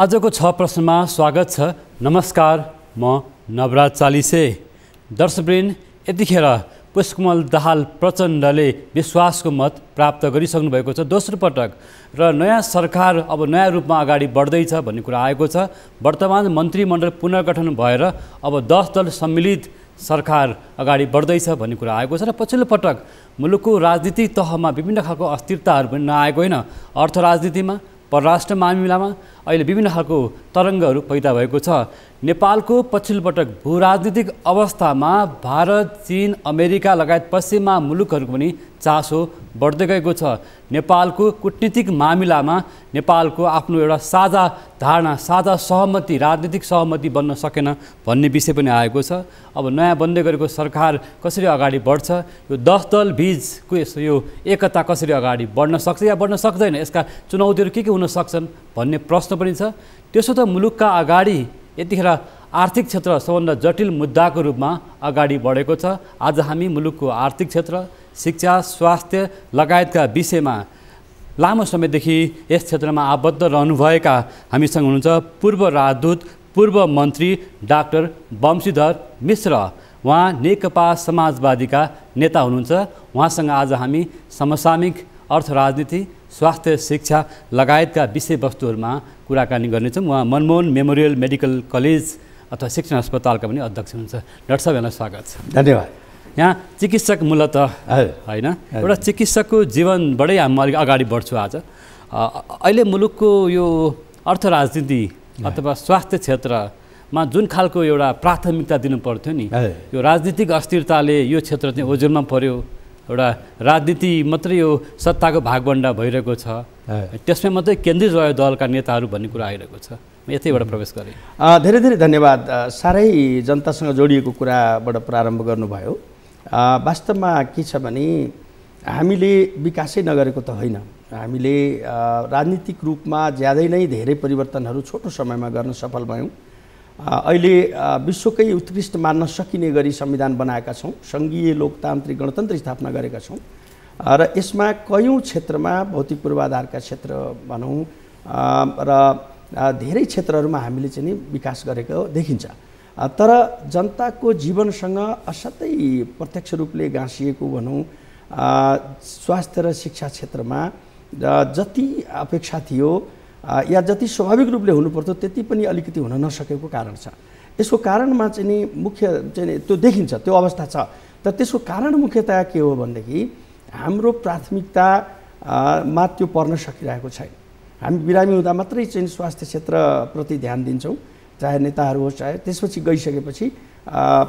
आजको 6 प्रश्नमा स्वागत छ। नमस्कार, म नवराज चालिसे। दर्शकवृन्द, यतिखेर पुष्पकमल दाहाल प्रचण्डले विश्वासको मत प्राप्त गरिसक्नु भएको छ दोस्रो पटक र नयाँ सरकार अब नयाँ रूपमा अगाडि बढ्दैछ भन्ने कुरा आएको छ। वर्तमान मन्त्रीमण्डल पुनर्गठन भएर अब 10 दल सम्मिलित सरकार अगाडि बढ्दैछ भन्ने कुरा आएको छ र पछिल्लो पटक मुलुकको राजनीतिक तहमा विभिन्न खालको अस्थिरताहरू पनि नआएको होइन। अर्थ राजनीतिमा, परराष्ट्र मामिलामा अहिले विभिन्न खालको तरङ्गहरू पैदा भएको छ। नेपालको पछिल्लो पटक भूराजनीतिक अवस्थामा भारत, चीन, अमेरिका लगायत पश्चिमा मुलुकहरूको पनि चासो बढ्दै गएको छ। नेपालको कूटनीतिक मामिलामा नेपालको आफ्नो एउटा साझा धारणा, साझा सहमति, राजनीतिक सहमति बन्न सकेन भन्ने विषय पनि आएको छ। अब नयाँ बन्दै गरेको सरकार कसरी अगाडि बढ्छ, यो 10 दल बीचको यो एकता कसरी अगाडि बढ्न सक्छ या बढ्न सक्दैन, यसका चुनौतीहरू के हुन सक्छन् भन्ने प्रश्न पनि छ। त्यसो त मुलुकका अगाडि यतिखेर आर्थिक क्षेत्र सबभन्दा जटिल मुद्दाको रूपमा अगाडि बढेको छ। आज हामी मुलुकको आर्थिक क्षेत्र, शिक्षा, स्वास्थ्य लगायतका विषयमा लामो समयदेखि यस क्षेत्रमा आबद्ध रहनुभएका हामीसँग हुनुहुन्छ पूर्व राजदूत, पूर्व मन्त्री डाक्टर बमशीधर मिश्र। उहाँ नेकपा समाजवादीका नेता हुनुहुन्छ। उहाँसँग आज हामी समसामयिक अर्थ राजनीति, स्वास्थ्य, शिक्षा लगायतका विषयवस्तुहरूमा कुराकानी गर्नेछौँ। उहाँ मनमोहन मेमोरियल मेडिकल कलेज अथवा शिक्षण अस्पतालका पनि अध्यक्ष हुनुहुन्छ। डाक्टर साहब, यहाँलाई स्वागत छ। धन्यवाद। यहाँ चिकित्सक मूलत होइन, एउटा चिकित्सकको जीवनबाटै हामी अलिक अगाडि बढ्छु आज। अहिले मुलुकको यो अर्थ राजनीति अथवा स्वास्थ्य क्षेत्रमा जुन खालको एउटा प्राथमिकता दिनुपर्थ्यो नि, यो राजनीतिक अस्थिरताले यो क्षेत्र चाहिँ ओझेलमा पर्यो। एउटा राजनीति मात्रै यो सत्ताको भागबन्डा भइरहेको छ, त्यसमा मात्रै केन्द्रित रह्यो दलका नेताहरू भन्ने कुरा आइरहेको छ। म यतैबाट प्रवेश गरेँ। धेरै धेरै धन्यवाद। साह्रै जनतासँग जोडिएको कुराबाट प्रारम्भ गर्नुभयो। वास्तवमा के छ भने हामीले विकासै नगरेको त होइन, हामीले राजनीतिक रूपमा ज्यादै नै धेरै परिवर्तनहरू छोटो समयमा गर्न सफल भयौँ। अहिले विश्वकै उत्कृष्ट मान्न सकिने गरी संविधान बनाएका छौँ, सङ्घीय लोकतान्त्रिक गणतन्त्र स्थापना गरेका छौँ र यसमा कयौँ क्षेत्रमा भौतिक पूर्वाधारका क्षेत्र भनौँ र धेरै क्षेत्रहरूमा हामीले चाहिँ नि विकास गरेको देखिन्छ। तर जनताको जीवनसँग असाध्यै प्रत्यक्ष रूपले गाँसिएको भनौँ स्वास्थ्य र शिक्षा क्षेत्रमा जति अपेक्षा थियो या जति स्वाभाविक रूपले हुनुपर्थ्यो त्यति पनि अलिकति हुन नसकेको कारण छ। यसको कारणमा चाहिँ नि मुख्य चाहिँ त्यो देखिन्छ, त्यो अवस्था छ। तर त्यसको कारण मुख्यतया के हो भनेदेखि हाम्रो प्राथमिकतामा त्यो पर्न सकिरहेको छैन। हामी बिरामी हुँदा मात्रै चाहिँ स्वास्थ्य क्षेत्रप्रति ध्यान दिन्छौँ, चाहे नेताहरू होस्, चाहे त्यसपछि गइसकेपछि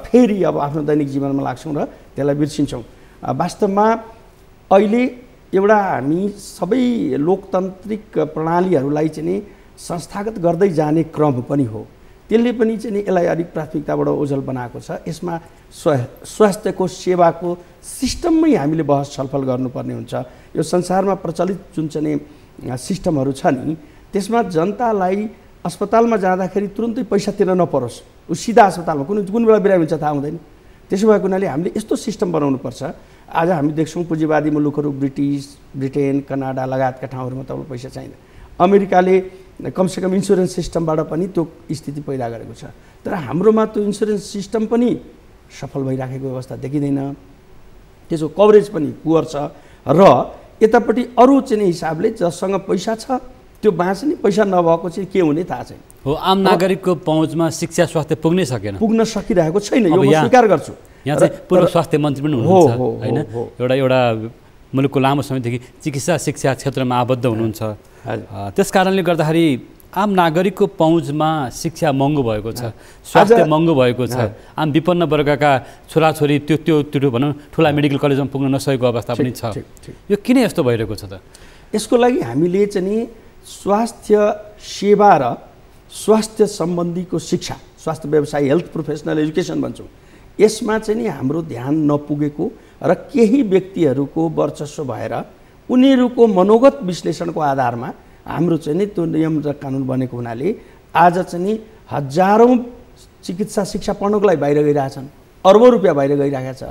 फेरि अब आफ्नो दैनिक जीवनमा लाग्छौँ र त्यसलाई बिर्सिन्छौँ। वास्तवमा अहिले एउटा हामी सबै लोकतान्त्रिक प्रणालीहरूलाई चाहिँ नि संस्थागत गर्दै जाने क्रम पनि हो। त्यसले पनि चाहिँ नि यसलाई अलिक प्राथमिकताबाट ओझल बनाएको छ। यसमा स्वास्थ्यको सेवाको सिस्टममै हामीले बहस छलफल गर्नुपर्ने हुन्छ। यो संसारमा प्रचलित जुन चाहिँ सिस्टमहरू छ नि, त्यसमा जनतालाई अस्पतालमा जाँदाखेरि तुरुन्तै पैसा तिर्न नपरोस्, ऊ सिधा अस्पतालमा कुन बेला बिरामी हुन्छ थाहा हुँदैन। त्यसो भएको हुनाले हामीले यस्तो सिस्टम बनाउनुपर्छ। आज हामी देख्छौँ पुँजीवादी मुलुकहरू, ब्रिटेन, कनाडा लगायतका ठाउँहरूमा तपाईँलाई पैसा चाहिँदैन। अमेरिकाले कमसेकम इन्सुरेन्स सिस्टमबाट पनि त्यो स्थिति पैदा गरेको छ। तर हाम्रोमा त्यो इन्सुरेन्स सिस्टम पनि सफल भइराखेको अवस्था देखिँदैन, त्यसको कभरेज पनि पुवर छ र यतापट्टि अरू चाहिँ हिसाबले जससँग पैसा छ त्यो बाँच्ने, पैसा नभएको चाहिँ के हुने थाहा छैन। हो, आम नागरिकको पहुँचमा शिक्षा स्वास्थ्य पुग्न सकिरहेको छैन, यो म स्वीकार गर्छु। यहाँ चाहिँ पूर्व स्वास्थ्य मन्त्री पनि हुनुहुन्छ होइन, एउटा मुलुकको लामो समयदेखि चिकित्सा शिक्षा क्षेत्रमा आबद्ध हुनुहुन्छ। त्यस कारणले गर्दाखेरि आम नागरिकको पहुँचमा शिक्षा महँगो भएको छ, स्वास्थ्य महँगो भएको छ। आम विपन्न वर्गका छोराछोरी त्यो भनौँ ठुला मेडिकल कलेजमा पुग्न नसकेको अवस्था पनि छ। यो किन यस्तो भइरहेको छ त? यसको लागि हामीले चाहिँ नि स्वास्थ्य सेवा र स्वास्थ्य सम्बन्धीको शिक्षा, स्वास्थ्य व्यवसाय, हेल्थ प्रोफेसनल एजुकेसन भन्छौँ, यसमा चाहिँ नि हाम्रो ध्यान नपुगेको र केही व्यक्तिहरूको वर्चस्व भएर उनीहरूको मनोगत विश्लेषणको आधारमा हाम्रो चाहिँ नि त्यो नियम र कानुन बनेको हुनाले आज चाहिँ नि हजारौँ चिकित्सा शिक्षा पढ्नको लागि बाहिर गइरहेछन्, अर्बौँ रुपियाँ बाहिर गइरहेको छ।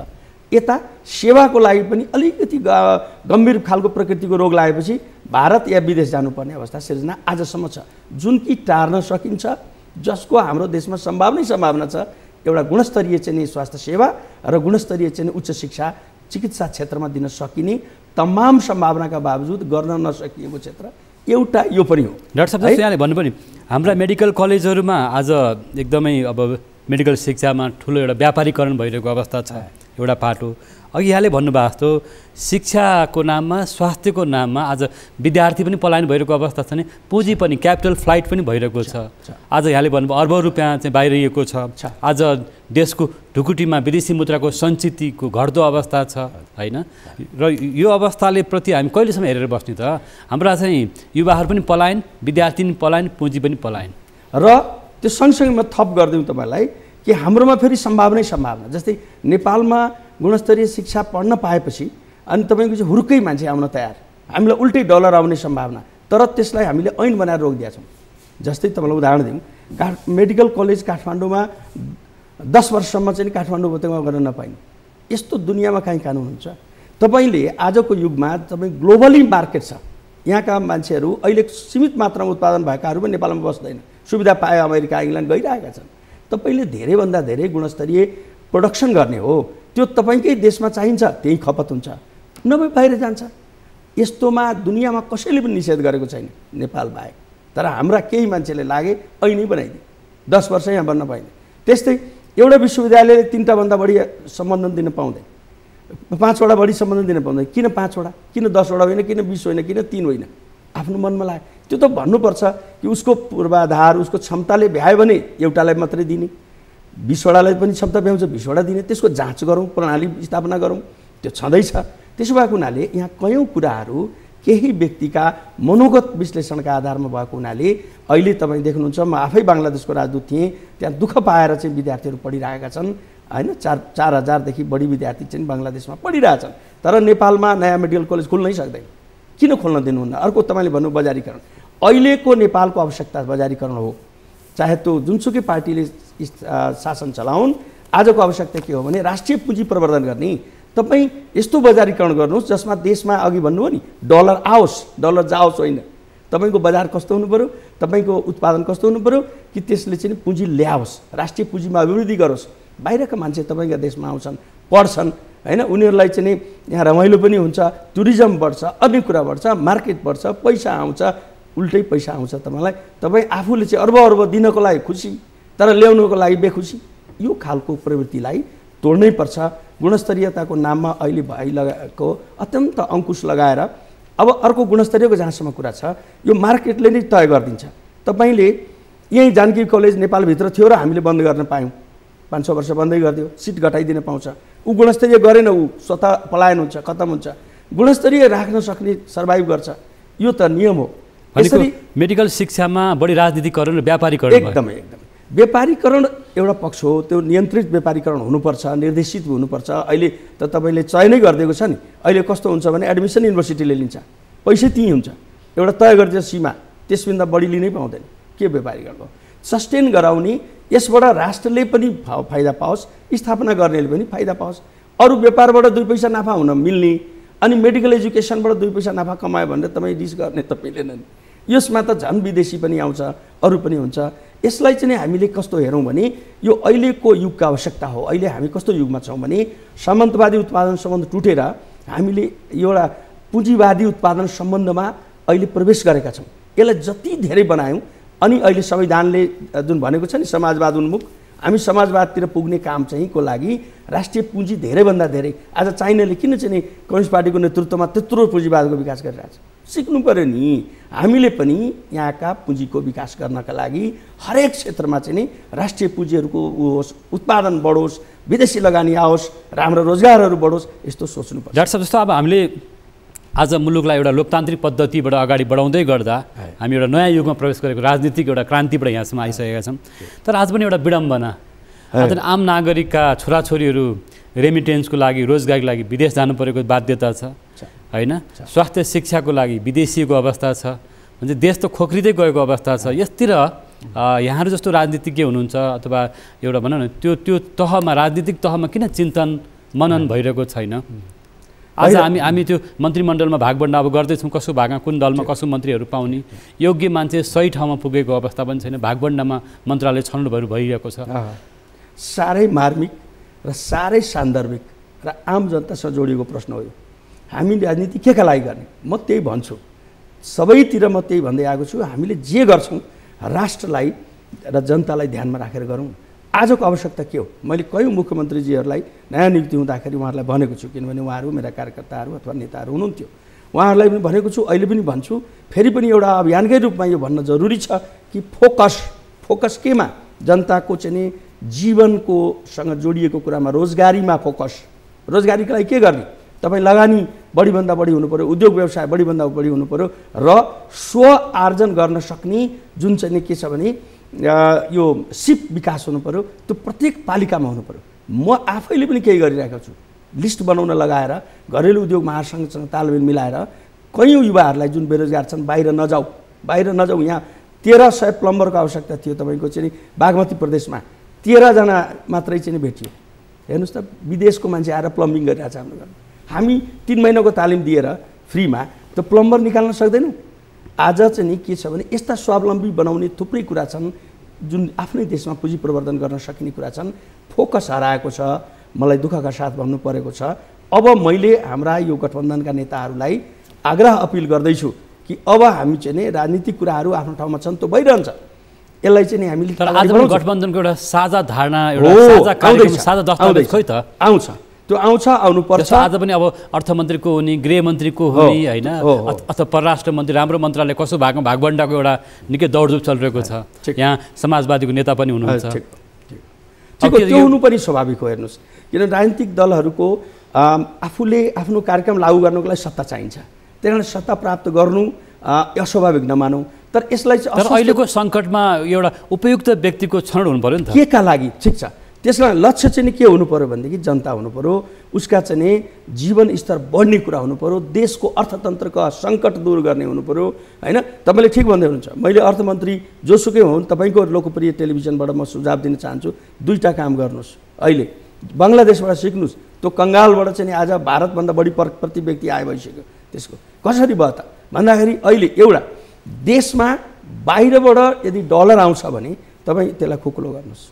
यता सेवाको लागि पनि अलिकति गम्भीर खालको प्रकृतिको रोग लागेपछि भारत या विदेश जानुपर्ने अवस्था सिर्जना आजसम्म छ, जुन कि टार्न सकिन्छ, जसको हाम्रो देशमा सम्भावना छ एउटा गुणस्तरीय चाहिँ नि स्वास्थ्य सेवा र गुणस्तरीय चाहिँ नि उच्च शिक्षा चिकित्सा क्षेत्रमा दिन सकिने तमाम सम्भावनाका बावजुद गर्न नसकिएको क्षेत्र एउटा यो पनि हो। डाक्टर साहब जस्तो यहाँले भन्नु पनि हाम्रा मेडिकल कलेजहरूमा आज एकदमै अब मेडिकल शिक्षामा ठुलो एउटा व्यापारीकरण भइरहेको अवस्था छ एउटा पाटो। अघि यहाँले भन्नुभएको जस्तो शिक्षाको नाममा स्वास्थ्यको नाममा आज विद्यार्थी पनि पलायन भइरहेको अवस्था छ नि, पुँजी पनि क्यापिटल फ्लाइट पनि भइरहेको छ। आज यहाँले भन्नुभयो अर्बौं रुपियाँ चाहिँ बाहिरिएको छ। आज देशको ढुकुटीमा विदेशी मुद्राको सञ्चितको घट्दो अवस्था छ होइन, र यो अवस्थाले प्रति हामी कहिलेसम्म हेरेर बस्ने त? हाम्रा चाहिँ युवाहरू पनि पलायन, विद्यार्थी पनि पलायन, पुँजी पनि पलायन। र त्यो सँगसँगै म थप गरिदिउँ तपाईँलाई कि हाम्रोमा फेरि सम्भावना जस्तै नेपालमा गुणस्तरीय शिक्षा पढ्न पाएपछि अनि तपाईँको चाहिँ हुर्कै मान्छे आउन तयार, हामीलाई उल्टै डलर आउने सम्भावना, तर त्यसलाई हामीले ऐन बनाएर रोकिदिएका छौँ। जस्तै तपाईँलाई उदाहरण दिउँ, मेडिकल कलेज काठमाडौँमा 10 वर्षसम्म चाहिँ काठमाडौँ उपत्यकामा गर्न नपाइने, यस्तो दुनियाँमा कहीँ कानुन हुन्छ? तपाईँले आजको युगमा तपाईँ ग्लोबली मार्केट छ, यहाँका मान्छेहरू अहिले सीमित मात्रामा उत्पादन भएकाहरू पनि नेपालमा बस्दैन, सुविधा पाए अमेरिका इङ्ल्यान्ड गइरहेका छन्। तपाईँले धेरैभन्दा धेरै गुणस्तरीय प्रोडक्सन गर्ने हो, त्यो तपाईँकै देशमा चाहिन्छ, त्यही खपत हुन्छ, नभए बाहिर जान्छ। यस्तोमा दुनियाँमा कसैले पनि निषेध गरेको छैन नेपाल बाहेक, तर हाम्रा केही मान्छेले लागे ऐनै बनाइदिए, 10 वर्ष यहाँ बन्न पाइँदैन। त्यस्तै एउटा विश्वविद्यालयले 3टा भन्दा बढी सम्बन्धन दिन पाउँदैन, 5वटा बढी सम्बन्धन दिन पाउँदैन। किन 5वटा, किन 10वटा होइन, किन 20 होइन, किन 3 होइन? आफ्नो मनमा लाग्यो। त्यो त भन्नुपर्छ कि उसको पूर्वाधार उसको क्षमताले भ्यायो भने एउटालाई मात्रै दिने, 20वटालाई पनि क्षमता भ्याउँछ 20वटा दिने, त्यसको जाँच गरौँ, प्रणाली स्थापना गरौँ, त्यो छँदैछ। त्यसो भएको हुनाले यहाँ कयौँ कुराहरू केही व्यक्तिका मनोगत विश्लेषणका आधारमा भएको हुनाले अहिले तपाईँ देख्नुहुन्छ, म आफै बङ्गलादेशको राजदूत थिएँ, त्यहाँ दुःख पाएर चाहिँ विद्यार्थीहरू पढिरहेका छन् होइन, 4,000देखि बढी विद्यार्थी चाहिँ बङ्गलादेशमा पढिरहेछन्, तर नेपालमा नयाँ मेडिकल कलेज खुल्नै सक्दैन। किन खोल्न दिनुहुन्न? अर्को तपाईँले भन्नु बजारीकरण, अहिलेको नेपालको आवश्यकता बजारीकरण हो, चाहे त्यो जुनसुकै पार्टीले शासन चलाउन्। आजको आवश्यकता के हो भने राष्ट्रिय पुँजी प्रवर्धन गर्ने। तपाईँ यस्तो बजारीकरण गर्नुहोस् जसमा देशमा अघि भन्नुभयो नि डलर आओस्, डलर जाओस् होइन, तपाईँको बजार कस्तो हुनु पऱ्यो, तपाईँको उत्पादन कस्तो हुनु पऱ्यो कि त्यसले चाहिँ पुँजी ल्याओस्, राष्ट्रिय पुँजीमा अभिवृद्धि गरोस्। बाहिरका मान्छे तपाईँका देशमा आउँछन्, पढ्छन् होइन, उनीहरूलाई चाहिँ यहाँ रमाइलो पनि हुन्छ, टुरिज्म बढ्छ, अन्य कुरा बढ्छ, मार्केट बढ्छ, पैसा आउँछ, उल्टै पैसा आउँछ तपाईँलाई। तपाईँ आफूले चाहिँ अर्ब दिनको लागि खुसी तर ल्याउनुको लागि बेखुसी। यो खालको प्रवृत्तिलाई तोड्नै पर्छ। गुणस्तरीयताको नाममा अहिले भइरहेको अत्यन्त अङ्कुश लगाएर अब अर्को गुणस्तरीयको जहाँसम्म कुरा छ, यो मार्केटले नै तय गरिदिन्छ। तपाईँले यहीँ जानकी कलेज नेपालभित्र थियो र हामीले बन्द गर्न पायौँ, 5-6 वर्ष बन्दै गरिदियो, सिट घटाइदिन पाउँछ। ऊ गुणस्तरीय गरेन, ऊ स्वतः पलायन हुन्छ, खत्तम हुन्छ। गुणस्तरीय राख्न सक्ने सर्भाइभ गर्छ, यो त नियम हो। यसरी मेडिकल शिक्षामा बढी राजनीतिकरण र व्यापारीकरण एकदमै व्यापारीकरण एउटा पक्ष हो, त्यो नियन्त्रित व्यापारीकरण हुनुपर्छ, निर्देशित हुनुपर्छ। अहिले त तपाईँले चयनै गरिदिएको छ नि, अहिले कस्तो हुन्छ भने एडमिसन युनिभर्सिटीले लिन्छ, पैसै त्यहीँ हुन्छ, एउटा तय गरिदिएको सीमा, त्यसभन्दा बढी लिनै पाउँदैन। के व्यापारीकरण हो? सस्टेन गराउने, यसबाट राष्ट्रले पनि फाइदा पाओस्, स्थापना गर्नेले पनि फाइदा पाओस्। अरू व्यापारबाट 2 पैसा नाफा हुन मिल्ने अनि मेडिकल एजुकेसनबाट 2 पैसा नाफा कमायो भनेर तपाईँ रिस गर्ने त मिलेन नि। यसमा त झन् विदेशी पनि आउँछ, अरू पनि हुन्छ। यसलाई चाहिँ हामीले कस्तो हेरौँ भने यो अहिलेको युगको आवश्यकता हो। अहिले हामी कस्तो युगमा छौँ भने सामन्तवादी उत्पादन सम्बन्ध टुटेर हामीले एउटा पुँजीवादी उत्पादन सम्बन्धमा अहिले प्रवेश गरेका छौँ। यसलाई जति धेरै बनायौँ अनि अहिले संविधानले जुन भनेको छ नि समाजवाद उन्मुख, हामी समाजवादतिर पुग्ने काम चाहिँ को लागि राष्ट्रिय पुँजी धेरैभन्दा धेरै। आज चाइनाले किन चाहिँ कम्युनिस्ट पार्टीको नेतृत्वमा त्यत्रो पुँजीवादको विकास गरिरहेछ? सिक्नु पऱ्यो नि। हामीले पनि यहाँका पुँजीको विकास गर्नका लागि हरेक क्षेत्रमा चाहिँ राष्ट्रिय पुँजीहरूको होस्, उत्पादन बढोस्, विदेशी लगानी आओस् र हाम्रो रोजगारहरू बढोस्, यस्तो सोच्नुपर्छ। डाक्टर साहब जस्तो अब हामीले आज मुलुकलाई एउटा लोकतान्त्रिक पद्धतिबाट अगाडि बढाउँदै गर्दा हामी एउटा नयाँ युगमा प्रवेश गरेको राजनीतिक एउटा क्रान्तिबाट यहाँसम्म आइसकेका छौँ। तर आज पनि एउटा विडम्बना, आज आम नागरिकका छोराछोरीहरू रेमिटेन्सको लागि, रोजगारीको लागि विदेश जानु परेको बाध्यता छ होइन, स्वास्थ्य शिक्षाको लागि विदेशीको अवस्था छ, भने देश त खोक्रिँदै गएको अवस्था छ। यसतिर यहाँहरू जस्तो राजनीतिज्ञ हुनुहुन्छ अथवा एउटा भनौँ न त्यो तहमा, राजनीतिक तहमा किन चिन्तन मनन भइरहेको छैन। आज हामी त्यो मन्त्रीमण्डलमा भागबण्डा अब गर्दैछौँ, कसको भागमा कुन दलमा कसो मन्त्रीहरू पाउने, योग्य मान्छे सही ठाउँमा पुगेको अवस्था पनि छैन। भागबण्डामा मन्त्रालय छनौटहरू भइरहेको छ। साह्रै मार्मिक र साह्रै सान्दर्भिक र आम जनतासँग जोडिएको प्रश्न हो यो। हामी राजनीति के का लागि गर्ने? म त्यही भन्छु, सबैतिर म त्यही भन्दै आएको छु। हामीले जे गर्छौँ राष्ट्रलाई र जनतालाई ध्यानमा राखेर गरौँ। आजको आवश्यकता के हो? मैले कयौँ मुख्यमन्त्रीजीहरूलाई नयाँ नियुक्ति हुँदाखेरि उहाँहरूलाई भनेको छु, किनभने उहाँहरू मेरा कार्यकर्ताहरू अथवा नेताहरू हुनुहुन्थ्यो। उहाँहरूलाई पनि भनेको छु, अहिले पनि भन्छु, फेरि पनि एउटा अभियानकै रूपमा यो भन्न जरुरी छ कि फोकस केमा? जनताको चाहिँ नि जीवनकोसँग जोडिएको कुरामा, रोजगारीमा फोकस। रोजगारीको लागि के गर्ने? तपाईँ लगानी बढीभन्दा बढी हुनु पऱ्यो, उद्योग व्यवसाय बढीभन्दा बढी हुनु पऱ्यो र स्व आर्जन गर्न सक्ने जुन चाहिँ के छ भने यो सिप विकास हुनु पऱ्यो, त्यो प्रत्येक पालिकामा हुनु पऱ्यो। म आफैले पनि केही गरिरहेको छु, लिस्ट बनाउन लगाएर घरेलु उद्योग महासङ्घसँग तालमेल मिलाएर कयौँ युवाहरूलाई जुन बेरोजगार छन् बाहिर नजाऊ। यहाँ 1300 प्लम्बरको आवश्यकता थियो तपाईँको चाहिँ बागमती प्रदेशमा, 13जना मात्रै चाहिँ भेटियो। हेर्नुहोस् त, विदेशको मान्छे आएर प्लम्बिङ गरिरहेछ हाम्रो घरमा। हामी 3 महिनाको तालिम दिएर फ्रीमा त्यो प्लम्बर निकाल्न सक्दैनौँ। आज चाहिँ नि के छ भने यस्ता स्वावलम्बी बनाउने थुप्रै कुरा छन् जुन आफ्नै देशमा पुँजी प्रवर्धन गर्न सकिने कुरा छन्। फोकस हराएको छ, मलाई दुःखका साथ भन्नु परेको छ। अब मैले हाम्रा यो गठबन्धनका नेताहरूलाई आग्रह अपिल गर्दैछु कि अब हामी चाहिँ नि राजनीतिक कुराहरू आफ्नो ठाउँमा छन्, त्यो भइरहन्छ। यसलाई चाहिँ नि हामीले आज गठबन्धनको एउटा साझा धारणा, एउटा साझा कार्यक्रम, साझा दस्तावेज खोइ त आउँछ, त्यो आउनुपर्छ। आज पनि अब अर्थमन्त्रीको हुने, गृहमन्त्रीको हुने होइन, अथवा परराष्ट्र मन्त्री, राम्रो मन्त्रालय कसो भागमा भागबण्डाको एउटा निकै दौडधुप चलिरहेको छ। यहाँ समाजवादीको नेता पनि हुनुहुन्छ। त्यो हुनु पनि स्वाभाविक हो। हेर्नुहोस्, किन राजनीतिक दलहरूको आफूले आफ्नो कार्यक्रम लागू गर्नको लागि सत्ता चाहिन्छ, त्यही कारण सत्ता प्राप्त गर्नु अस्वाभाविक नमानौँ। तर यसलाई चाहिँ अहिलेको सङ्कटमा एउटा उपयुक्त व्यक्तिको छनौट हुनु पऱ्यो नि त। के का लागि? ठिक छ, त्यसलाई लक्ष्य चाहिँ के हुनु पऱ्यो भनेदेखि जनता हुनु पऱ्यो, उसका चाहिँ जीवन स्तर बढ्ने कुरा हुनु पऱ्यो, देशको अर्थतन्त्रका सङ्कट दूर गर्ने हुनु पऱ्यो होइन। तपाईँले ठिक भन्दै हुनुहुन्छ। मैले अर्थमन्त्री जोसुकै हुन्, तपाईँको लोकप्रिय टेलिभिजनबाट म सुझाव दिन चाहन्छु, 2टा काम गर्नुहोस्। अहिले बङ्गलादेशबाट सिक्नुहोस्, त्यो कङ्गालबाट चाहिँ आज भारतभन्दा बढी प्रति व्यक्ति आय भइसक्यो। त्यसको कसरी भयो त भन्दाखेरि अहिले एउटा देशमा बाहिरबाट यदि डलर आउँछ भने तपाईँ त्यसलाई खुकुलो गर्नुहोस्।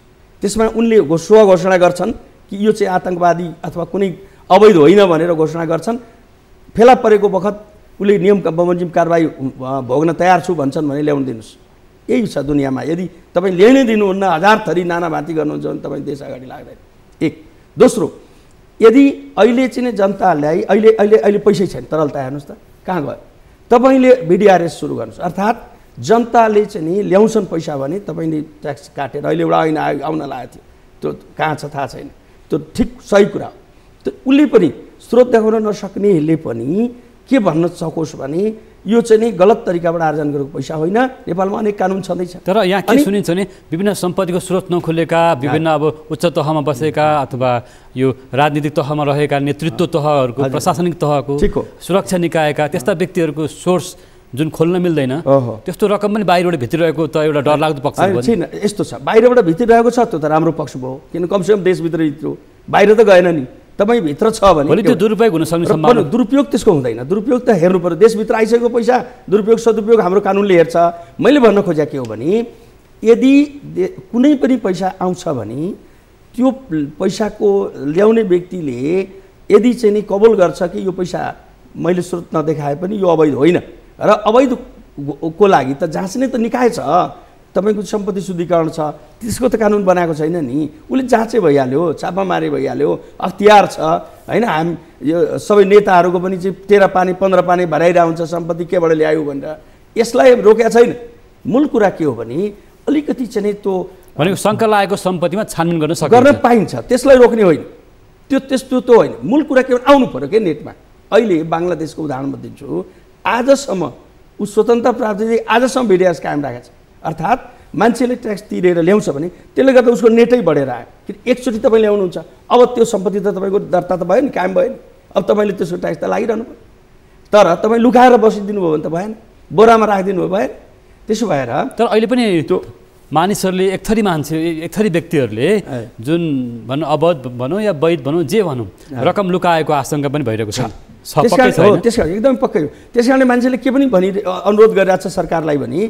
त्यसमा उनले घोषणा गर्छन् कि यो चाहिँ आतङ्कवादी अथवा कुनै अवैध होइन भनेर घोषणा गर्छन्। फेला परेको बखत उसले नियम बमोजिम कारबाही भोग्न तयार छु भन्छन् भने ल्याउन दिनुहोस्। यही छ दुनियाँमा। यदि तपाईँ ल्याउनै दिनुहुन्न, 1000 थरी नानाभाँती गर्नुहुन्छ भने तपाईँ देश अगाडि लाग्दैन। एक। दोस्रो, यदि अहिले चाहिँ जनतालाई अहिले पैसै छैन, तरलता हेर्नुहोस् त कहाँ गयो। तपाईँले VDRS सुरु गर्नुहोस्, अर्थात् जनताले चाहिँ नि ल्याउँछन् पैसा भने तपाईँले ट्याक्स काटेर, अहिले एउटा ऐन आउन लागेको थियो, त्यो कहाँ छ थाहा छैन। त्यो ठिक सही कुरा हो। त्यो उसले पनि स्रोत देखाउन नसक्नेले पनि के भन्न सकोस् भने यो चाहिँ नि गलत तरिकाबाट आर्जन गरेको पैसा होइन। नेपालमा अनेक कानुन छँदैछ। तर यहाँ के सुनिन्छ भने विभिन्न सम्पत्तिको स्रोत नखोलेका, विभिन्न अब उच्च तहमा बसेका अथवा यो राजनीतिक तहमा रहेका नेतृत्व तहहरूको, प्रशासनिक तहको, सुरक्षा निकायका त्यस्ता व्यक्तिहरूको सोर्स जुन खोल्न मिल्दैन, त्यस्तो रकम पनि बाहिरबाट भित्रिरहेको त एउटा डरलाग्दो पक्ष छैन। यस्तो छ, बाहिरबाट भित्रिरहेको छ, त्यो त राम्रो पक्ष भयो, किन कमसेकम देशभित्र भित्र, बाहिर त गएन नि। तपाईँ भित्र छ भने त्यो दुरुपयोग हुन सक्ने सम्भावना। दुरुपयोग त्यसको हुँदैन। दुरुपयोग त हेर्नु पर्यो। देशभित्र आइसकेको पैसा दुरुपयोग सदुपयोग हाम्रो कानुनले हेर्छ। मैले भन्न खोजेको के हो भने यदि कुनै पनि पैसा आउँछ भने त्यो पैसाको ल्याउने व्यक्तिले यदि चाहिँ नि कबुल गर्छ कि यो पैसा मैले स्रोत नदेखाए पनि यो अवैध होइन र अवैधको लागि त जाँच्ने त निकाय छ, तपाईँको सम्पत्ति शुद्धिकरण छ, त्यसको त कानुन बनाएको छैन नि। उसले जाँचे भइहाल्यो, छापामारी भइहाल्यो, अख्तियार छ होइन। हामी यो सबै नेताहरूको पनि चाहिँ 13 पानी 15 पानी भराइरहेको हुन्छ सम्पत्ति केबाट ल्यायो भनेर। यसलाई रोकेको छैन। मूल कुरा के हो भने अलिकति चाहिँ त्यो भनेको शङ्का लागेको सम्पत्तिमा छानबिन गर्न पाइन्छ, त्यसलाई रोक्ने होइन। त्यस्तो त होइन। मूल कुरा के आउनु पऱ्यो क्या नेटमा। अहिले बङ्गलादेशको उदाहरण म दिन्छु। आजसम्म ऊ स्वतन्त्र प्राप्ति आजसम्म VDRS कायम राखेको छ। अर्थात् मान्छेले ट्याक्स तिरेर ल्याउँछ भने त्यसले गर्दा उसको नेटै बढेर आयो। किन एकचोटि तपाईँ ल्याउनुहुन्छ, अब त्यो सम्पत्ति त तपाईँको दर्ता त भयो नि, कायम भयो नि। अब तपाईँले त्यसको ट्याक्स त लागिरहनु पर्यो। तर तपाईँ लुकाएर बसिदिनु भयो भने त भएन, बोरामा राखिदिनु भयो भएन। त्यसो भएर तर अहिले पनि त्यो मानिसहरूले एक थरी मान्छे एक थरी व्यक्तिहरूले जुन भनौँ अवैध भनौँ या वैध भनौँ जे भनौँ रकम लुकाएको आशंका पनि भइरहेको छ। त्यस कारण एकदम पक्कै हो। त्यस कारणले मान्छेले के पनि अनुरोध गरिरहेको छ सरकारलाई भने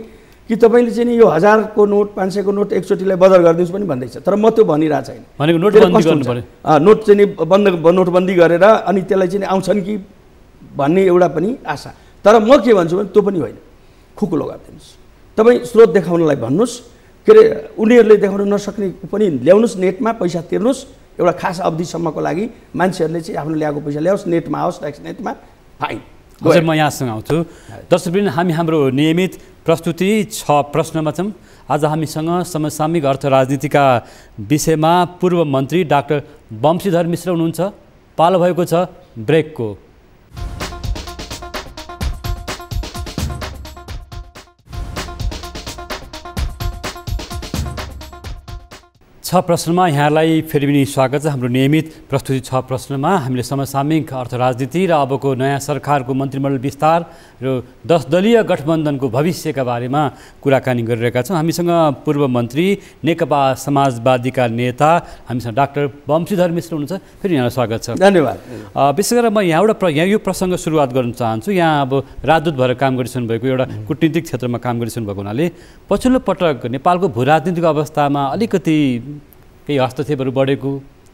कि तपाईँले चाहिँ यो 1000 को नोट 500 को नोट एकचोटिलाई बदल गरिदिनुहोस् पनि भन्दैछ। तर म त्यो भनिरहेको छैन भनेको नोटबन्दी गर्नु पर्यो। नोट चाहिँ नोटबन्दी गरेर अनि त्यसलाई चाहिँ आउँछन् कि भन्ने एउटा पनि आशा। तर म के भन्छु भने त्यो पनि होइन, खुकुलो गरिदिनुहोस्। तपाईँ स्रोत देखाउनलाई भन्नुहोस्, के अरे उनीहरूले देखाउन नसक्ने पनि ल्याउनुहोस्, नेटमा पैसा तिर्नुहोस्, एउटा खास अवधिसम्मको लागि मान्छेहरूले चाहिँ आफ्नो ल्याएको पैसा ल्याओस्, नेटमा आओस्, ट्याक्स नेटमा, फाइन। हजुर म यहाँसँग आउँछु। दर्शकवृन्द, हामी हाम्रो नियमित प्रस्तुति 6 प्रश्नमा छौँ। आज हामीसँग समसामयिक अर्थ राजनीतिका विषयमा पूर्व मन्त्री डाक्टर वंशीधर मिश्र हुनुहुन्छ। पालो भएको छ ब्रेकको। छ प्रश्नमा यहाँलाई फेरि पनि स्वागत छ। हाम्रो नियमित प्रस्तुति 6 प्रश्नमा हामीले समसामयिक अर्थ राजनीति र अबको नयाँ सरकारको मन्त्रीमण्डल विस्तार र 10 दलीय गठबन्धनको भविष्यका बारेमा कुराकानी गरिरहेका छौँ। हामीसँग पूर्व मन्त्री नेकपा समाजवादीका नेता हामीसँग डाक्टर वंशीधर मिश्र हुनुहुन्छ। फेरि यहाँलाई स्वागत छ। धन्यवाद। विशेष गरेर म यहाँ यो प्रसङ्ग सुरुवात गर्न चाहन्छु। यहाँ अब राजदूत भएर काम गरिसक्नु भएको, एउटा कूटनीतिक क्षेत्रमा काम गरिसक्नु भएको हुनाले पछिल्लो पटक नेपालको भू राजनीतिक अवस्थामा अलिकति केही हस्तक्षेपहरू बढेको,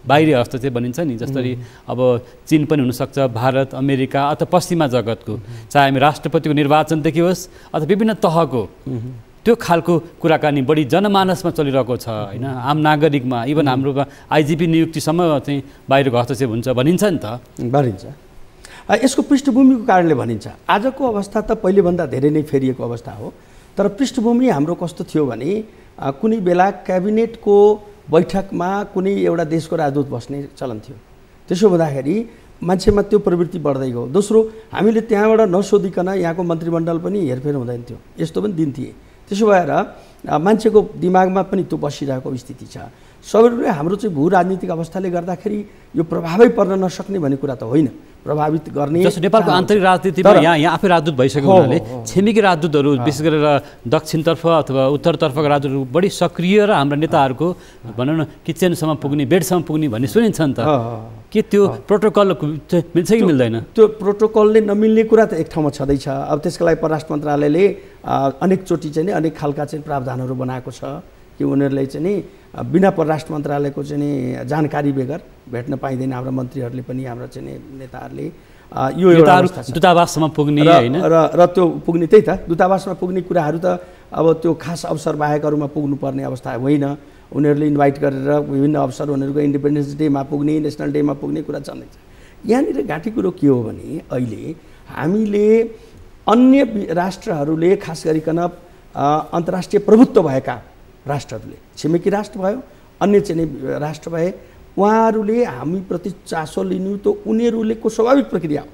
बाहिरी हस्तक्षेप भनिन्छ नि, जसरी अब चीन पनि हुनसक्छ, भारत, अमेरिका अथवा पश्चिमा जगतको, चाहे हामी राष्ट्रपतिको निर्वाचनदेखि होस् अथवा विभिन्न तहको त्यो खालको कुराकानी बढी जनमानसमा चलिरहेको छ होइन। आम नागरिकमा इभन हाम्रोमा आइजिपी नियुक्तिसम्म चाहिँ बाहिरको हस्तक्षेप हुन्छ भनिन्छ नि त। भनिन्छ। यसको पृष्ठभूमिको कारणले भनिन्छ। आजको अवस्था त पहिलेभन्दा धेरै नै फेरिएको अवस्था हो। तर पृष्ठभूमि हाम्रो कस्तो थियो भने कुनै बेला क्याबिनेटको बैठकमा कुनै एउटा देशको राजदूत बस्ने चलन थियो। त्यसो हुँदाखेरि मान्छेमा त्यो प्रवृत्ति बढ्दै गयो। दोस्रो, हामीले त्यहाँबाट नसोधिकन यहाँको मन्त्रीमण्डल पनि हेरफेर हुँदैन थियो, यस्तो पनि दिन थिए। त्यसो भएर मान्छेको दिमागमा पनि त्यो बसिरहेको स्थिति छ। सबैले हाम्रो चाहिँ भू राजनीतिक अवस्थाले गर्दाखेरि यो प्रभावै पर्न नसक्ने भन्ने कुरा त होइन, प्रभावित गर्ने। जस्तो नेपालको आन्तरिक राजनीतिमा यहाँ आफै राजदूत भइसकेको हुनाले छिमेकी राजदूतहरू विशेष गरेर दक्षिणतर्फ अथवा उत्तरतर्फका राजदूतहरू बढी सक्रिय र हाम्रा नेताहरूको भनौँ न किचनसम्म पुग्ने, बेडसम्म पुग्ने भन्ने सुनिन्छ नि त। के त्यो प्रोटोकल मिल्छ कि मिल्दैन? त्यो प्रोटोकलले नमिल्ने कुरा त एक ठाउँमा छँदैछ। अब त्यसको लागि परराष्ट्र मन्त्रालयले अनेकचोटि चाहिँ अनेक खालका चाहिँ प्रावधानहरू बनाएको छ कि उनीहरूले चाहिँ नि बिना परराष्ट्र मन्त्रालयको चाहिँ नि जानकारी बेगर भेट्न पाइँदैन हाम्रा मन्त्रीहरूले पनि, हाम्रा चाहिँ नेताहरूले। यो दूतावाससम्म पुग्ने होइन र त्यो पुग्ने, त्यही त दूतावासमा पुग्ने कुराहरू त अब त्यो खास अवसर बाहेकहरूमा पुग्नुपर्ने अवस्था होइन। उनीहरूले इन्भाइट गरेर विभिन्न अवसर, उनीहरूको इन्डिपेन्डेन्स डेमा पुग्ने, नेसनल डेमा पुग्ने कुरा चल्दैछ। यहाँनिर घाँटी कुरो के हो भने अहिले हामीले अन्य राष्ट्रहरूले खास गरिकन अन्तर्राष्ट्रिय प्रभुत्व भएका राष्ट्रहरूले, छिमेकी राष्ट्र भयो, अन्य चाहिँ राष्ट्र भए, उहाँहरूले हामीप्रति चासो लिनु त उनीहरूले को स्वाभाविक प्रक्रिया हो।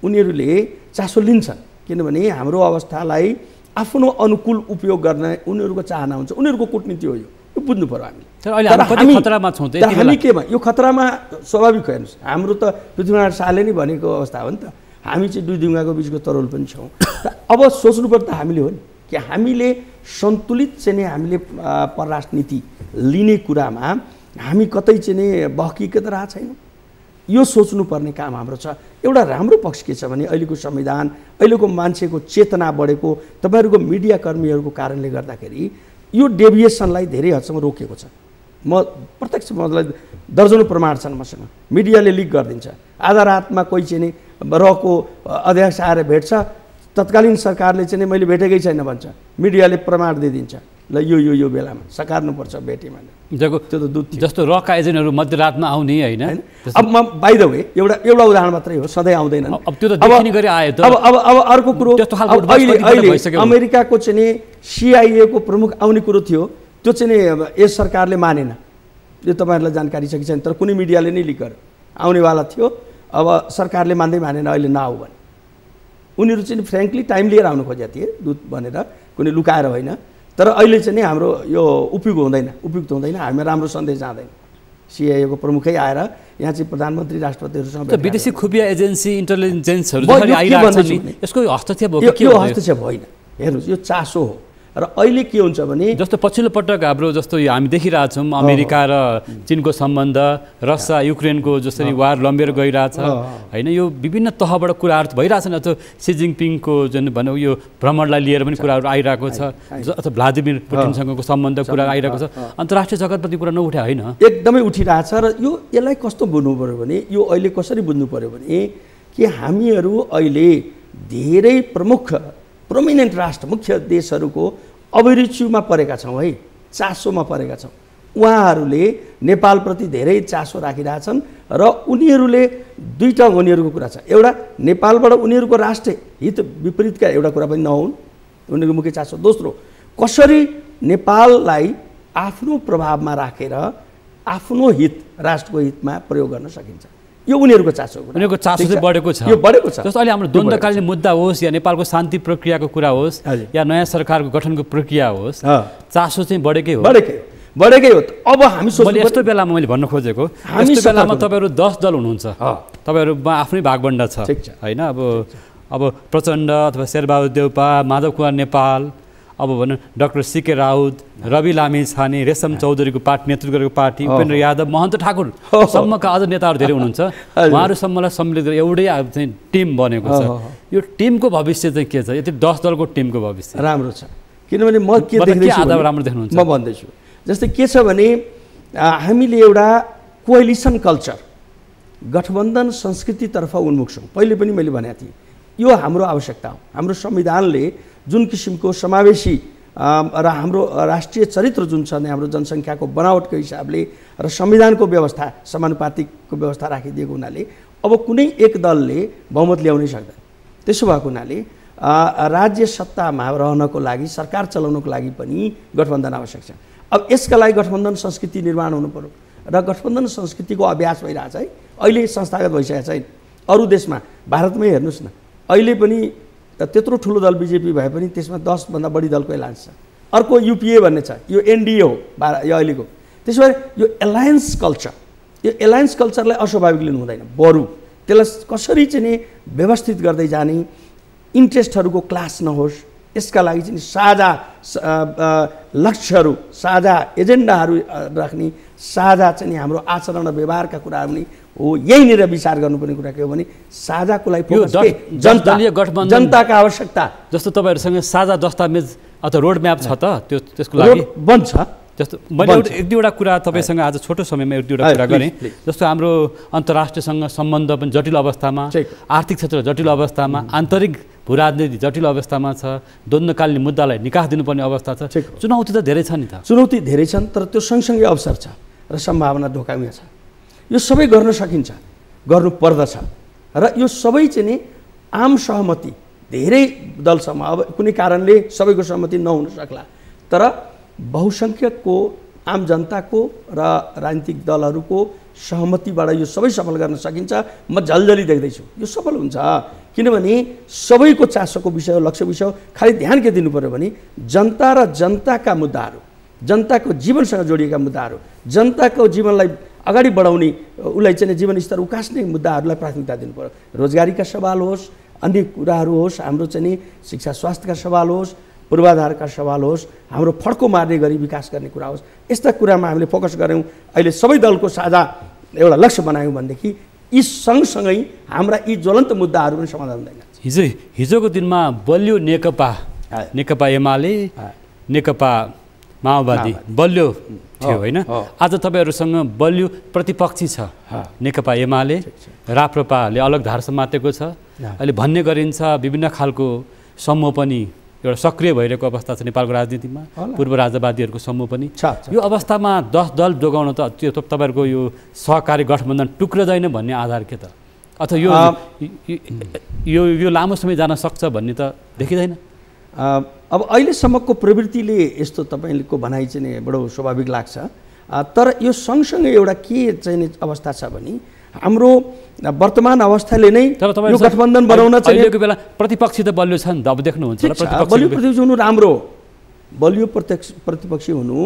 उनीहरूले चासो लिन्छन् किनभने हाम्रो अवस्थालाई आफ्नो अनुकूल उपयोग गर्न उनीहरूको चाहना हुन्छ, उनीहरूको कूटनीति हो। यो बुझ्नु पर्यो हामीले। हामी केमा यो खतरामा स्वाभाविक हेर्नुहोस्, हाम्रो त पृथ्वीनारायण शाहले नै भनेको अवस्था हो नि त। हामी चाहिँ दुई ढुङ्गाको बिचको तरुल पनि छौँ। अब सोच्नु पर्छ हामीले हो नि कि हामीले सन्तुलित चाहिँ हामीले परराष्ट्र नीति लिने कुरामा हामी कतै चाहिँ बहकिएको त रहेको छैनौँ। यो सोच्नुपर्ने काम हाम्रो छ। एउटा राम्रो पक्ष के छ भने अहिलेको संविधान, अहिलेको मान्छेको चेतना बढेको, तपाईँहरूको मिडिया कर्मीहरूको कारणले गर्दाखेरि यो डेभिएसनलाई धेरै हदसम्म रोकेको छ। म प्रत्यक्ष मतलब दर्जनौँ प्रमाण छन् मसँग। मिडियाले लिक गरिदिन्छ, आधा रातमा कोही चाहिँ रको अध्यक्ष आएर भेट्छ, तत्कालीन सरकारले चाहिँ मैले भेटेकै छैन भन्छ, मिडियाले प्रमाण दिइदिन्छ, ल यो बेलामा सकार्नुपर्छ भेटेमा। त्यो त दुध जस्तो रका एजेन्टहरू मध्यरातमा आउने होइन। अब म बाइ द वे एउटा उदाहरण मात्रै हो, सधैँ आउँदैनन्। अब त्यो त देखिने गरी आयो त। अब अर्को कुरो, अहिले अमेरिकाको चाहिँ CIA को प्रमुख आउने कुरो थियो, त्यो चाहिँ यस सरकारले मानेन। यो तपाईँहरूलाई जानकारी छ कि छैन, तर कुनै मिडियाले नै लिक गर्यो, आउनेवाला थियो। अब सरकारले मानेन, अहिले नआऊ भने। उनीहरू चाहिँ फ्रेङ्कली टाइम लिएर आउनु खोजेका थिए दूत भनेर, कुनै लुकाएर होइन। तर अहिले चाहिँ हाम्रो यो उपयुक्त हुँदैन, हामी राम्रो सन्देश जाँदैन। CIA को प्रमुखै आएर यहाँ चाहिँ प्रधानमन्त्री राष्ट्रपतिहरूसँग विदेशी खुफिया एजेन्सी इन्टेलिजेन्सहरू यसको हस्तक्षेप हो कि? यो हस्तक्षेप होइन। हेर्नुहोस्, यो चासो हो। र अहिले के हुन्छ भने जस्तो पछिल्लो पटक हाम्रो जस्तो यो हामी देखिरहेछौँ अमेरिका र चीनको सम्बन्ध, रसिया युक्रेनको जसरी वार लम्बिएर गइरहेछ होइन, यो विभिन्न तहबाट कुराहरू भइरहेछन्। अथवा सी जिनपिङको जुन भनौँ यो भ्रमणलाई लिएर पनि कुराहरू आइरहेको छ, अथवा भ्लादिमिर पुटिनसँगको सम्बन्ध कुरा आइरहेको छ। अन्तर्राष्ट्रिय जगतप्रति कुरा नउठे होइन, एकदमै उठिरहेछ। र यसलाई कस्तो बुझ्नु पऱ्यो भने, यो अहिले कसरी बुझ्नु पऱ्यो भने कि हामीहरू अहिले धेरै प्रोमिनेन्ट राष्ट्र मुख्य देशहरूको अभिरुचिमा परेका छौँ है, चासोमा परेका छौँ। उहाँहरूले नेपालप्रति धेरै चासो राखिरहेछन् र उनीहरूले दुईवटा उनीहरूको कुरा छ। एउटा नेपालबाट उनीहरूको राष्ट्रिय हित विपरीतका एउटा कुरा पनि नहुन्, उनीहरूको मुख्य चासो। दोस्रो, कसरी नेपाललाई आफ्नो प्रभावमा राखेर आफ्नो हित, राष्ट्रको हितमा प्रयोग गर्न सकिन्छ, यो उनीहरूको चासो हो। उनीहरूको चासो चाहिँ बढेको छ, यो बढेको छ। जस्तो अहिले हाम्रो द्वन्द्वकालीन मुद्दा होस् या नेपालको शान्ति प्रक्रियाको कुरा होस् या नयाँ सरकारको गठनको प्रक्रिया होस्, चासो चाहिँ बढेकै हो, बढेकै हो। अब हामी मैले यस्तो बेलामा मैले भन्न खोजेको, यस्तो बेलामा तपाईँहरू 10 दल हुनुहुन्छ, तपाईँहरूमा आफ्नै भागबन्डा छ होइन। अब प्रचण्ड अथवा शेरबहादुर देउपा, माधव कुमार नेपाल, अब भनौँ डाक्टर सीके राउत, रवि लामिछाने, रेशम चौधरीको नेतृत्व गरेको पार्टी, उपेन्द्र यादव, महन्त ठाकुर सम्मका अझ नेताहरू धेरै हुनुहुन्छ। उहाँहरूसम्मलाई सम्मिलित गरेर एउटै चाहिँ टिम बनेको छ। यो टिमको भविष्य चाहिँ के छ? यति 10 दलको टिमको भविष्य राम्रो छ, किनभने म के देख्दैछु, आधार राम्रो देख्नुहुन्छ, म भन्दैछु। जस्तै के छ भने हामीले एउटा कोएलिसन कल्चर, गठबन्धन संस्कृतितर्फ उन्मुख छौँ। पहिले पनि मैले भनेको थिएँ, यो हाम्रो आवश्यकता हो। हाम्रो संविधानले जुन किसिमको समावेशी र हाम्रो राष्ट्रिय चरित्र जुन छ, हाम्रो जनसङ्ख्याको बनावटको हिसाबले र संविधानको व्यवस्था समानुपातिकको व्यवस्था राखिदिएको हुनाले अब कुनै एक दलले बहुमत ल्याउनै सक्दैन। त्यसो भएको हुनाले राज्य सत्तामा रहनको लागि, सरकार चलाउनको लागि पनि गठबन्धन आवश्यक छ। अब यसका लागि गठबन्धन संस्कृति निर्माण हुनु पर्यो र गठबन्धन संस्कृतिको अभ्यास भइरहेछ है। अहिले संस्थागत भइसकेको छैन। अरू देशमा, भारतमै हेर्नुहोस् न, अहिले पनि त्यत्रो ठुलो दल बिजेपी भए पनि त्यसमा 10 भन्दा बढी दलको एलायन्स छ। अर्को युपिए भन्ने छ, यो एनडिए हो यो अहिलेको। त्यसो भए यो एलायन्स कल्चरलाई अस्वाभाविक लिनु हुँदैन, बरु त्यसलाई कसरी चाहिँ व्यवस्थित गर्दै जाने, इन्ट्रेस्टहरूको क्लास नहोस्, यसका लागि चाहिँ साझा लक्ष्यहरू, साझा एजेन्डाहरू राख्ने, साझा चाहिँ हाम्रो आचरण र व्यवहारका कुराहरू पनि हो। यहीँनिर विचार गर्नुपर्ने कुरा के हो भने साझाको लागि जनताका आवश्यकता। जस्तो तपाईँहरूसँग साझा दस्तावेज अथवा रोड म्याप छ त, त्यसको लागि बन्छ। जस्तो मैले एक दुईवटा कुरा तपाईँसँग आज छोटो समयमा एक दुईवटा कुरा गरेँ। जस्तो हाम्रो अन्तर्राष्ट्रियसँग सम्बन्ध पनि जटिल अवस्थामा, आर्थिक क्षेत्र जटिल अवस्थामा, आन्तरिक भूराजनीति जटिल अवस्थामा छ, द्वन्द्वकालीन मुद्दालाई निकास दिनुपर्ने अवस्था छ। चुनौती त धेरै छ नि त, चुनौती धेरै छन्, तर त्यो सँगसँगै अवसर छ र सम्भावना ढोकामा छ। यो सबै गर्न सकिन्छ, गर्नु पर्दछ र यो सबै चाहिँ नि आम सहमति धेरै दलसम्म, अब कुनै कारणले सबैको सहमति नहुन सक्ला, तर बहुसङ्ख्यकको आम जनताको र राजनीतिक दलहरूको सहमतिबाट यो सबै सफल गर्न सकिन्छ। म झल्झली देख्दैछु यो सफल हुन्छ, किनभने सबैको चासोको विषय, लक्ष्य विषय। खालि ध्यान के दिनु पर्यो भने जनता र जनताका मुद्दाहरू, जनताको जीवनसँग जोडिएका मुद्दाहरू, जनताको जीवनलाई अगाडि बढाउने, उसलाई चाहिँ जीवन स्तर उकास्ने मुद्दाहरूलाई प्राथमिकता दिनु पर्यो। रोजगारीका सवाल होस्, अन्य कुराहरू होस्, हाम्रो चाहिँ शिक्षा स्वास्थ्यका सवाल होस्, पूर्वाधारका सवाल होस्, हाम्रो फड्को मार्ने गरी विकास गर्ने कुरा होस्, यस्ता कुरामा हामीले फोकस गऱ्यौँ, अहिले सबै दलको साझा एउटा लक्ष्य बनायौँ भनेदेखि यी सँगसँगै हाम्रा यी ज्वलन्त मुद्दाहरू पनि समाधान हुँदैन। हिजोको दिनमा बलियो नेकपा एमाले, नेकपा माओवादी बलियो थियो होइन। आज तपाईँहरूसँग बलियो प्रतिपक्षी छ, नेकपा एमाले, राप्रपाले अलग धार समातेको छ। अहिले भन्ने गरिन्छ विभिन्न खालको समूह पनि एउटा सक्रिय भइरहेको अवस्था छ नेपालको राजनीतिमा, पूर्व राजवादीहरूको समूह पनि। यो अवस्थामा 10 दल जोगाउन त त्यो तपाईँहरूको यो सहकारी गठबन्धन टुक्रिँदैन भन्ने आधार के त? अथवा यो लामो समय जान सक्छ भन्ने त देखिँदैन। अब अहिलेसम्मको प्रवृत्तिले यस्तो तपाईँको भनाइ चाहिँ बडो स्वाभाविक लाग्छ, तर यो सँगसँगै एउटा के चाहिँ अवस्था छ भने हाम्रो वर्तमान अवस्थाले नै यो गठबन्धन बनाउन चाहिँ अहिलेको बेला प्रतिपक्षी त बलियो छ नि त, अब देख्नुहुन्छ बलियो प्रतिपक्षी हुनु राम्रो, बलियो प्रतिपक्षी हुनु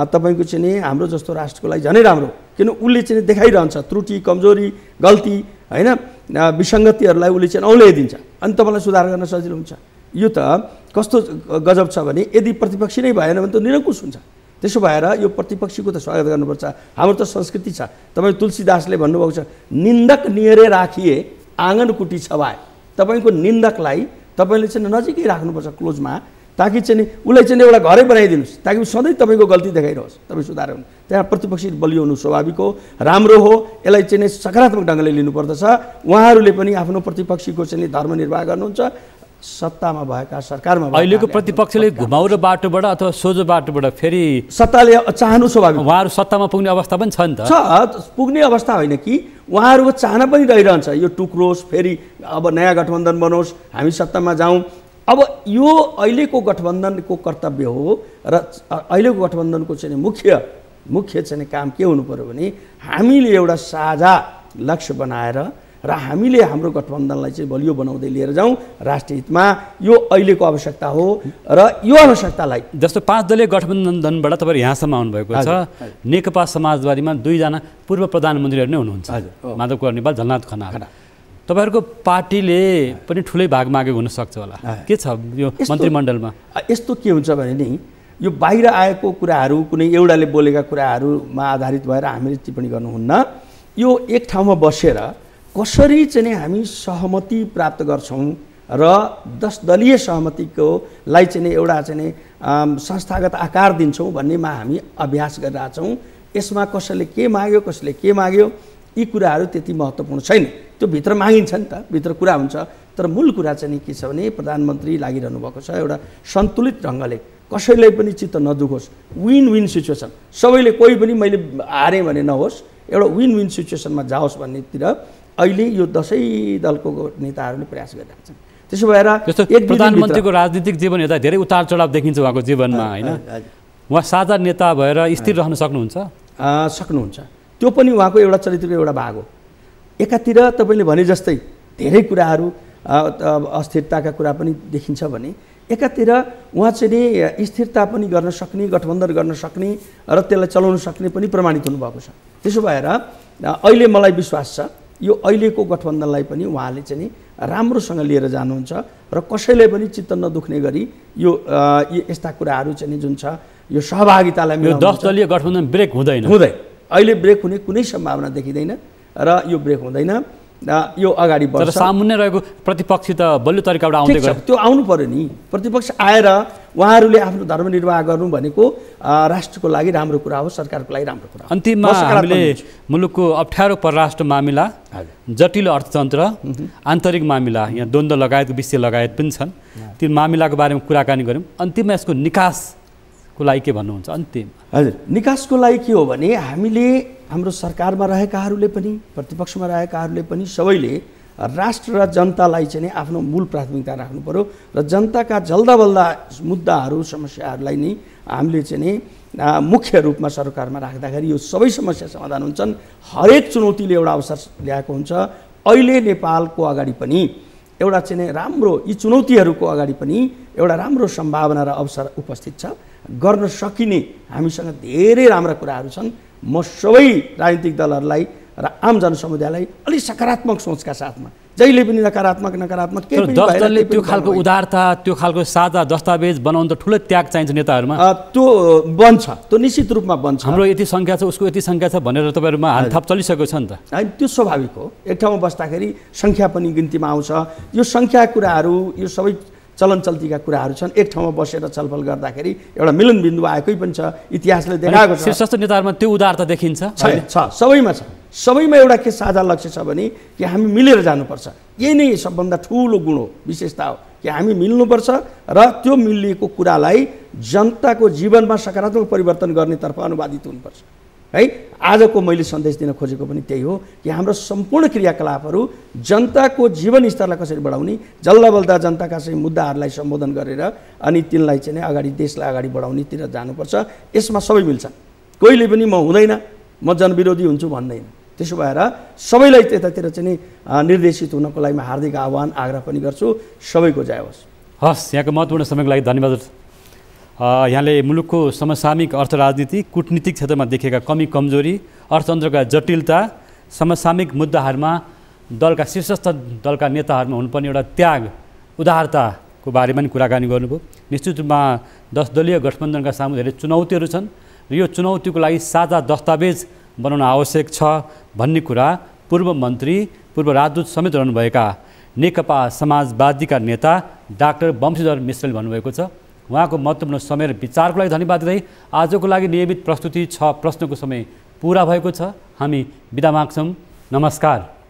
तपाईँको चाहिँ हाम्रो जस्तो राष्ट्रको लागि झनै राम्रो, किन उसले चाहिँ देखाइरहन्छ त्रुटि, कमजोरी, गल्ती होइन, विसङ्गतिहरूलाई उसले चाहिँ औल्याइदिन्छ अनि तपाईँलाई सुधार गर्न सजिलो हुन्छ। यो त कस्तो गजब छ भने यदि प्रतिपक्षी नै भएन भने त निरङ्कुश हुन्छ। त्यसो भएर यो प्रतिपक्षीको त स्वागत गर्नुपर्छ। हाम्रो त संस्कृति छ। तपाईँ तुलसीदासले भन्नुभएको छ, निन्दक नियरे राखिए आँगन कुटी छवाए। तपाईँको निन्दकलाई तपाईँले चाहिँ नजिकै राख्नुपर्छ, क्लोजमा, ताकि चाहिँ उसलाई चाहिँ एउटा घरै बनाइदिनुहोस्, ताकि ऊ सधैँ तपाईँको गल्ती देखाइरहोस्, तपाईँ सुधार हुनु। त्यहाँ प्रतिपक्षी बलियो हुनु स्वाभाविक हो, राम्रो हो। यसलाई चाहिँ सकारात्मक ढङ्गले लिनुपर्दछ। उहाँहरूले पनि आफ्नो प्रतिपक्षीको चाहिँ धर्मनिर्वाह गर्नुहुन्छ। सत्तामा भएका, सरकारमा अहिलेको प्रतिपक्षले घुमाउरो बाटोबाट अथवा सोझो बाटोबाट फेरि सत्ताले चाहनु स्वाभाविक, उहाँहरू सत्तामा पुग्ने अवस्था पनि छ नि त। पुग्ने अवस्था होइन कि उहाँहरूको चाहना पनि रहिरहन्छ, यो टुक्रोस्, फेरि अब नयाँ गठबन्धन बनोस्, हामी सत्तामा जाउँ। अब यो अहिलेको गठबन्धनको कर्तव्य हो र अहिलेको गठबन्धनको चाहिँ मुख्य चाहिँ काम के हुनु पर्यो भने हामीले एउटा साझा लक्ष्य बनाएर र हामीले हाम्रो गठबन्धनलाई चाहिँ बलियो बनाउँदै लिएर जाउँ राष्ट्रिय हितमा। यो अहिलेको आवश्यकता हो र यो आवश्यकतालाई जस्तो 5 दलीय गठबन्धनबाट तपाईँ यहाँसम्म आउनुभएको छ। नेकपा समाजवादीमा 2 जना पूर्व प्रधानमन्त्रीहरू नै हुनुहुन्छ, माधव कुँवर नेपाल, झलनाथ खनाल। तपाईँहरूको पार्टीले पनि ठुलै भाग मागेको हुनसक्छ होला, के छ यो मन्त्रीमण्डलमा? यस्तो के हुन्छ भने नि, यो बाहिर आएको कुराहरू, कुनै एउटाले बोलेका कुराहरूमा आधारित भएर हामीले टिप्पणी गर्नुहुन्न। यो एक ठाउँमा बसेर कसरी चाहिँ हामी सहमति प्राप्त गर्छौँ र 10 दलीय सहमतिको लाई चाहिँ एउटा चाहिँ संस्थागत आकार दिन्छौँ भन्नेमा हामी अभ्यास गरिरहेछौँ। यसमा कसैले के माग्यो, कसैले के माग्यो, यी कुराहरू त्यति महत्त्वपूर्ण छैन। त्यो भित्र मागिन्छ नि त, भित्र कुरा हुन्छ। तर मूल कुरा चाहिँ के छ भने प्रधानमन्त्री लागिरहनु भएको छ एउटा सन्तुलित ढङ्गले, कसैलाई पनि चित्त नदुखोस्, विन विन सिचुएसन, सबैले कोही पनि मैले हारेँ भने नहोस्, एउटा विन विन सिचुएसनमा जाओस् भन्नेतिर अहिले यो 10 दलको नेताहरूले प्रयास गरिरहेका छन्। त्यसो भएर एक प्रधानमन्त्रीको राजनीतिक जीवन हेर्दा धेरै उतार चढाव देखिन्छ उहाँको जीवनमा, होइन? उहाँ साझा नेता भएर स्थिर रहन सक्नुहुन्छ? सक्नुहुन्छ। त्यो पनि उहाँको एउटा चरित्रको एउटा भाग हो। एकातिर तपाईँले भने जस्तै धेरै कुराहरू अस्थिरताका कुरा पनि देखिन्छ भने एकातिर उहाँ चाहिँ स्थिरता पनि गर्न सक्ने, गठबन्धन गर्न सक्ने र त्यसलाई चलाउन सक्ने पनि प्रमाणित हुनुभएको छ। त्यसो भएर अहिले मलाई विश्वास छ यो अहिलेको गठबन्धनलाई पनि उहाँले चाहिँ राम्रोसँग लिएर जानुहुन्छ र कसैले पनि चित्त नदुख्ने गरी यो यस्ता कुराहरू चाहिँ जुन छ यो सहभागितालाई यो 10 दलीय गठबन्धन ब्रेक हुँदैन। अहिले ब्रेक हुने कुनै सम्भावना देखिँदैन र यो ब्रेक हुँदैन। यो अगाडि बढ्छ। तर सामुन्ने रहेको प्रतिपक्षी त बलियो तरिकाबाट आउँदै गयो। त्यो आउनु पर्यो नि। प्रतिपक्ष आएर उहाँहरूले आफ्नो धर्मनिर्वाह गर्नु भनेको राष्ट्रको लागि राम्रो कुरा हो, सरकारको लागि राम्रो कुरा हो। अन्तिममा हामीले मुलुकको अप्ठ्यारो परराष्ट्र मामिला, जटिल अर्थतन्त्र, आन्तरिक मामिला, यहाँ द्वन्द्व लगायतको विषय लगायत पनि छन्, ती मामिलाको बारेमा कुराकानी गऱ्यौँ। अन्तिममा यसको निकासको लागि के भन्नुहुन्छ? अन्तिम हजुर, निकासको लागि के हो भने हामीले हाम्रो सरकारमा रहेकाहरूले पनि प्रतिपक्षमा रहेकाहरूले पनि सबैले राष्ट्र र जनतालाई चाहिँ आफ्नो मूल प्राथमिकता राख्नु पर्यो र जनताका जल्दाबल्दा मुद्दाहरू, समस्याहरूलाई नै हामीले चाहिँ मुख्य रूपमा सरकारमा राख्दाखेरि यो सबै समस्या समाधान हुन्छन्। हरेक चुनौतीले एउटा अवसर ल्याएको हुन्छ। अहिले नेपालको अगाडि पनि एउटा चाहिँ राम्रो, यी चुनौतीहरूको अगाडि पनि एउटा राम्रो सम्भावना र अवसर उपस्थित छ। गर्न सकिने हामीसँग धेरै राम्रा कुराहरू छन्। म सबै राजनीतिक दलहरूलाई र आम जनसमुदायलाई अलिक सकारात्मक सोचका साथमा, जहिले पनि नकारात्मक केही पनि भएन, त्यो खालको उदारता, त्यो खालको साझा दस्तावेज बनाउनु त ठुलो त्याग चाहिन्छ नेताहरूमा। त्यो बन्छ, त्यो निश्चित रूपमा बन्छ। हाम्रो यति सङ्ख्या छ, उसको यति सङ्ख्या छ भनेर तपाईँहरूमा हातथाप चलिसकेको छ नि त। त्यो स्वाभाविक हो। एक ठाउँमा बस्दाखेरि सङ्ख्या पनि गिन्तीमा आउँछ। यो सङ्ख्या कुराहरू, यो सबै चलन चल्तीका कुराहरू छन्। एक ठाउँमा बसेर छलफल गर्दाखेरि एउटा मिलन बिन्दु आएकै पनि छ, इतिहासले देखाएको छ। शीर्षस्थ नेताहरूमा त्यो उदारता देखिन्छ? छ, सबैमा छ। सबैमा एउटा के साझा लक्ष्य छ भने कि हामी मिलेर जानुपर्छ। यही नै सबभन्दा ठुलो गुण हो, विशेषता हो कि हामी मिल्नुपर्छ र त्यो मिलिएको कुरालाई जनताको जीवनमा सकारात्मक परिवर्तन गर्नेतर्फ अनुवादित हुनुपर्छ है। आजको मैले सन्देश दिन खोजेको पनि त्यही हो कि हाम्रो सम्पूर्ण क्रियाकलापहरू जनताको जीवनस्तरलाई कसरी बढाउने, जल्दाबल्दा जनताका चाहिँ मुद्दाहरूलाई सम्बोधन गरेर अनि तिनलाई चाहिँ अगाडि, देशलाई अगाडि बढाउनेतिर जानुपर्छ। यसमा सबै मिल्छन्। कोहीले पनि म हुँदैन, म जनविरोधी हुन्छु भन्दैन। त्यसो भएर सबैलाई त्यतातिर चाहिँ निर्देशित हुनको लागि म हार्दिक आह्वान, आग्रह पनि गर्छु। सबैको जय होस्। हस्, यहाँको महत्त्वपूर्ण समयको लागि धन्यवाद। यहाँले मुलुकको समसामयिक अर्थ राजनीति, कूटनीतिक क्षेत्रमा देखेका कमी कमजोरी, अर्थतन्त्रका जटिलता, समसामयिक मुद्दाहरूमा दलका शीर्षस्थ दलका नेताहरूमा हुनुपर्ने एउटा त्याग, उदारता को बारेमा पनि कुराकानी गर्नुभयो। निश्चित रूपमा 10 दलीय गठबन्धनका सामु धेरै चुनौतीहरू छन् र यो चुनौतीको लागि साझा दस्तावेज बनाउन आवश्यक छ भन्ने कुरा पूर्व मन्त्री, पूर्व राजदूत समेत रहनुभएका नेकपा समाजवादीका नेता डाक्टर वंशीधर मिश्रले भन्नुभएको छ। उहाँको महत्त्वपूर्ण समय र विचारको लागि धन्यवाद दिँदै आजको लागि नियमित प्रस्तुति 6 प्रश्नको समय पुरा भएको छ। हामी बिदा माग्छौँ। नमस्कार।